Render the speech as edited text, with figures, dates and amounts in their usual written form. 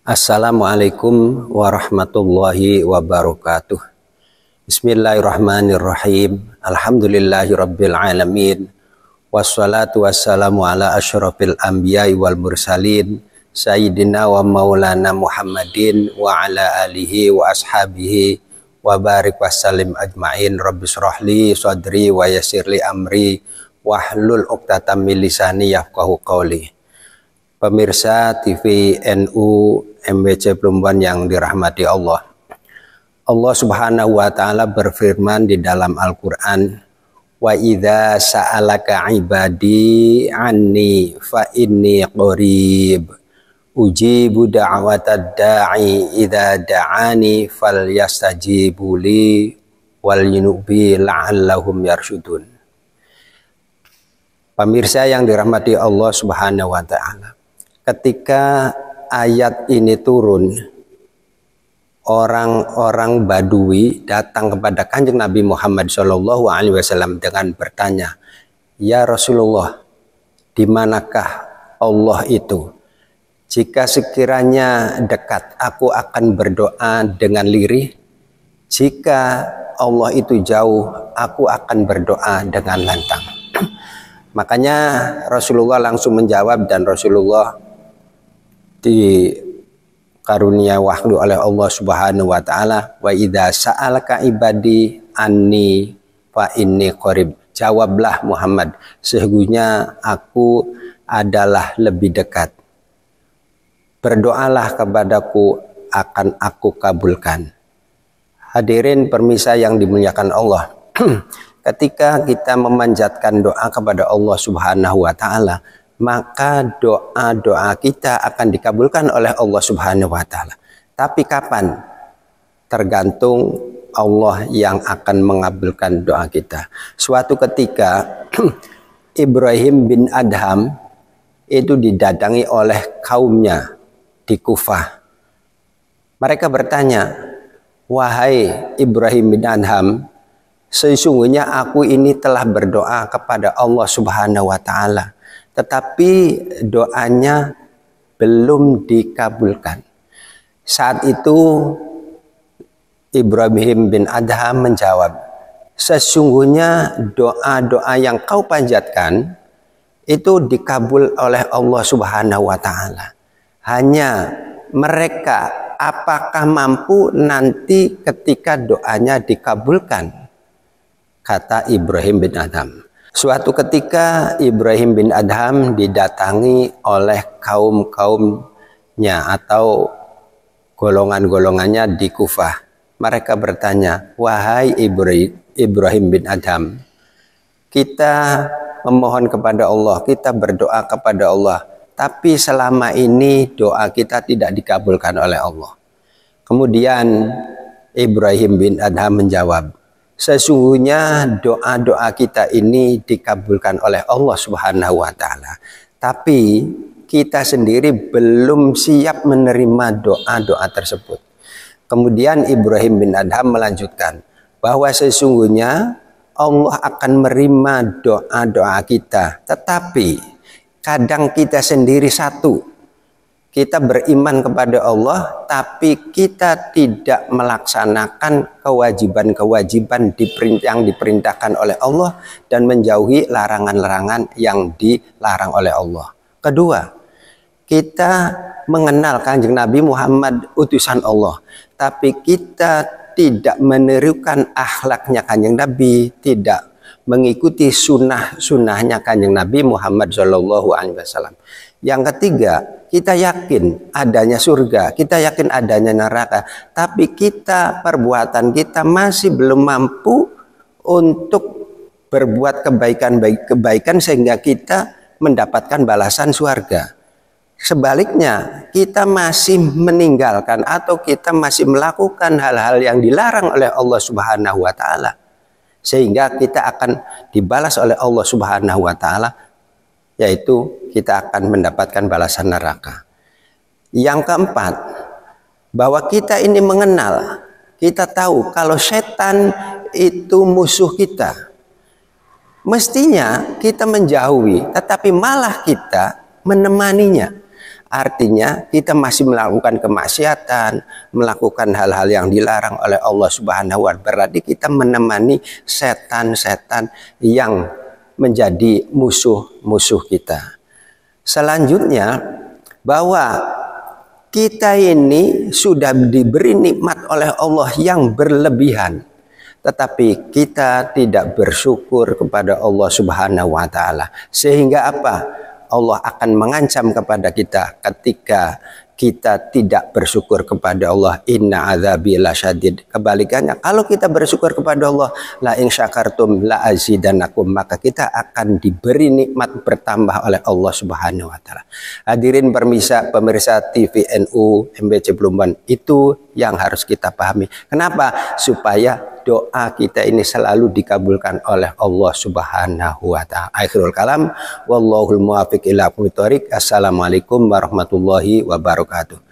Assalamualaikum warahmatullahi wabarakatuh. Bismillahirrahmanirrahim. Alhamdulillahirabbil alamin. Wassalatu wassalamu ala asyrafil anbiya'i wal mursalin sayyidina wa maulana Muhammadin wa ala alihi wa ashabihi wa barik wassalim ajmain. Rabbi shrahli sadri wa yassirli amri wahlul 'uqdatam min lisani yafqahu qawli. Pemirsa TV NU MBC Plumbon yang dirahmati Allah. Allah Subhanahu wa taala berfirman di dalam Al-Qur'an, "Wa idza sa'alaka 'ibadi 'anni fa inni qarib. Ujibu da'watad da'i idza da'ani falyastajibu li wal yunubi la'allahum yarsyudun." Pemirsa yang dirahmati Allah Subhanahu wa taala, ketika ayat ini turun, orang-orang Badui datang kepada Kanjeng Nabi Muhammad SAW dengan bertanya, "Ya Rasulullah, di manakah Allah itu? Jika sekiranya dekat, aku akan berdoa dengan lirih. Jika Allah itu jauh, aku akan berdoa dengan lantang." Makanya Rasulullah langsung menjawab, dan Rasulullah di karunia wahyu oleh Allah Subhanahu wa taala, "Wa idza sa'alaka ibadi anni fa inni qarib." Jawablah Muhammad, sesungguhnya aku adalah lebih dekat. Berdoalah kepadaku, akan aku kabulkan. Hadirin permisa yang dimuliakan Allah. Ketika kita memanjatkan doa kepada Allah Subhanahu wa taala, maka doa-doa kita akan dikabulkan oleh Allah Subhanahu wa taala. Tapi kapan? Tergantung Allah yang akan mengabulkan doa kita. Suatu ketika Ibrahim bin Adham itu didatangi oleh kaumnya di Kufah. Mereka bertanya, "Wahai Ibrahim bin Adham, sesungguhnya aku ini telah berdoa kepada Allah Subhanahu wa taala, tetapi doanya belum dikabulkan." Saat itu Ibrahim bin Adham menjawab, "Sesungguhnya doa-doa yang kau panjatkan itu dikabul oleh Allah Subhanahu wa taala. Hanya mereka apakah mampu nanti ketika doanya dikabulkan?" Kata Ibrahim bin Adham. Suatu ketika Ibrahim bin Adham didatangi oleh kaum-kaumnya atau golongan-golongannya di Kufah. Mereka bertanya, "Wahai Ibrahim bin Adham, kita memohon kepada Allah, kita berdoa kepada Allah, tapi selama ini doa kita tidak dikabulkan oleh Allah." Kemudian Ibrahim bin Adham menjawab, "Sesungguhnya doa-doa kita ini dikabulkan oleh Allah Subhanahu wa taala. Tapi kita sendiri belum siap menerima doa-doa tersebut." Kemudian Ibrahim bin Adham melanjutkan bahwa sesungguhnya Allah akan menerima doa-doa kita. Tetapi kadang kita sendiri satu, kita beriman kepada Allah, tapi kita tidak melaksanakan kewajiban-kewajiban yang diperintahkan oleh Allah dan menjauhi larangan-larangan yang dilarang oleh Allah. Kedua, kita mengenal Kanjeng Nabi Muhammad utusan Allah, tapi kita tidak menirukan akhlaknya Kanjeng Nabi, tidak mengikuti sunnah-sunnahnya Kanjeng Nabi Muhammad SAW. Yang ketiga, kita yakin adanya surga, kita yakin adanya neraka, tapi perbuatan kita masih belum mampu untuk berbuat kebaikan sehingga kita mendapatkan balasan surga. Sebaliknya, kita masih meninggalkan atau kita masih melakukan hal-hal yang dilarang oleh Allah Subhanahu wa taala, sehingga kita akan dibalas oleh Allah Subhanahu wa taala, yaitu kita akan mendapatkan balasan neraka. Yang keempat, bahwa kita ini mengenal, kita tahu kalau setan itu musuh kita. Mestinya kita menjauhi, tetapi malah kita menemaninya. Artinya kita masih melakukan kemaksiatan, melakukan hal-hal yang dilarang oleh Allah Subhanahu wa Ta'ala. Berarti kita menemani setan-setan yang menjadi musuh-musuh kita. Selanjutnya, bahwa kita ini sudah diberi nikmat oleh Allah yang berlebihan, tetapi kita tidak bersyukur kepada Allah Subhanahu wa Ta'ala. Sehingga apa? Allah akan mengancam kepada kita ketika kita tidak bersyukur kepada Allah. Inna adzabi lasyadid. Kebalikannya, kalau kita bersyukur kepada Allah, la in syakartum la azidannakum, maka kita akan diberi nikmat bertambah oleh Allah Subhanahu wa Ta'ala. Hadirin pemirsa TVNU MBC Plumbon, itu yang harus kita pahami. Kenapa? Supaya doa kita ini selalu dikabulkan oleh Allah Subhanahu wa Ta'ala. Akhirul kalam, wallahul muwaffiq ila aqwamit thoriq. Assalamualaikum warahmatullahi wabarakatuh.